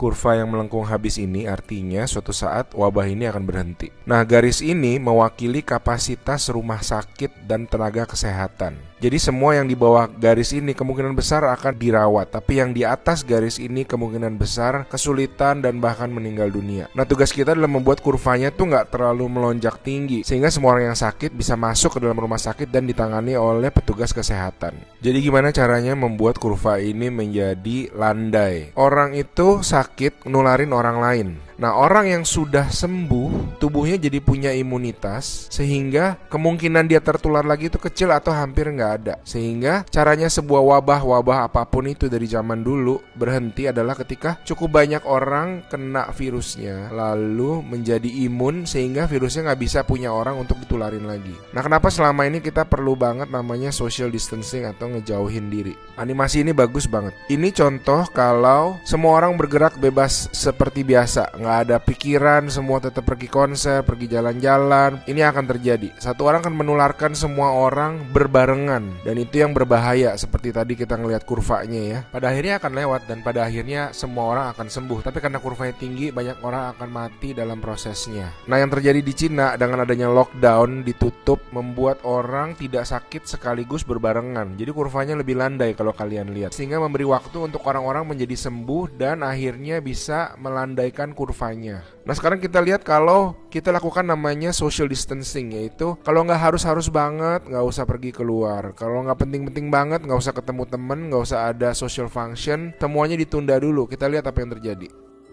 Kurva yang melengkung habis ini artinya suatu saat wabah ini akan berhenti. Nah, garis ini mewakili kapasitas rumah sakit dan tenaga kesehatan. Jadi semua yang di bawah garis ini kemungkinan besar akan dirawat, tapi yang di atas garis ini kemungkinan besar kesulitan dan bahkan meninggal dunia. Nah, tugas kita adalah membuat kurvanya tuh nggak terlalu melonjak tinggi, sehingga semua orang yang sakit bisa masuk ke dalam rumah sakit dan ditangani oleh petugas kesehatan. Jadi gimana caranya membuat kurva ini menjadi landai? Orang itu sakit nularin orang lain. Nah, orang yang sudah sembuh, tubuhnya jadi punya imunitas, sehingga kemungkinan dia tertular lagi itu kecil atau hampir nggak ada. Sehingga caranya sebuah wabah apapun itu dari zaman dulu berhenti adalah ketika cukup banyak orang kena virusnya, lalu menjadi imun sehingga virusnya nggak bisa punya orang untuk ditularin lagi. Nah, kenapa selama ini kita perlu banget namanya social distancing atau ngejauhin diri? Animasi ini bagus banget. Ini contoh kalau semua orang bergerak bebas seperti biasa, nggak ada pikiran, semua tetap pergi konser, pergi jalan-jalan. Ini akan terjadi. Satu orang akan menularkan semua orang berbarengan, dan itu yang berbahaya. Seperti tadi kita ngelihat kurvanya ya. Pada akhirnya akan lewat dan pada akhirnya semua orang akan sembuh. Tapi karena kurvanya tinggi, banyak orang akan mati dalam prosesnya. Nah, yang terjadi di Cina dengan adanya lockdown, ditutup, membuat orang tidak sakit sekaligus berbarengan. Jadi kurvanya lebih landai kalau kalian lihat, sehingga memberi waktu untuk orang-orang menjadi sembuh dan akhirnya bisa melandaikan kurva. Nah, sekarang kita lihat kalau kita lakukan namanya social distancing, yaitu kalau nggak harus banget nggak usah pergi keluar, kalau nggak penting-penting banget nggak usah ketemu temen, nggak usah ada social function, semuanya ditunda dulu. Kita lihat apa yang terjadi.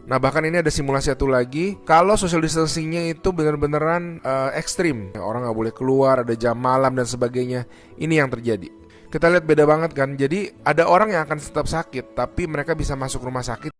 Nah, bahkan ini ada simulasi satu lagi, kalau social distancingnya itu benar-beneran ekstrim, orang nggak boleh keluar, ada jam malam dan sebagainya. Ini yang terjadi. Kita lihat beda banget kan. Jadi ada orang yang akan tetap sakit, tapi mereka bisa masuk rumah sakit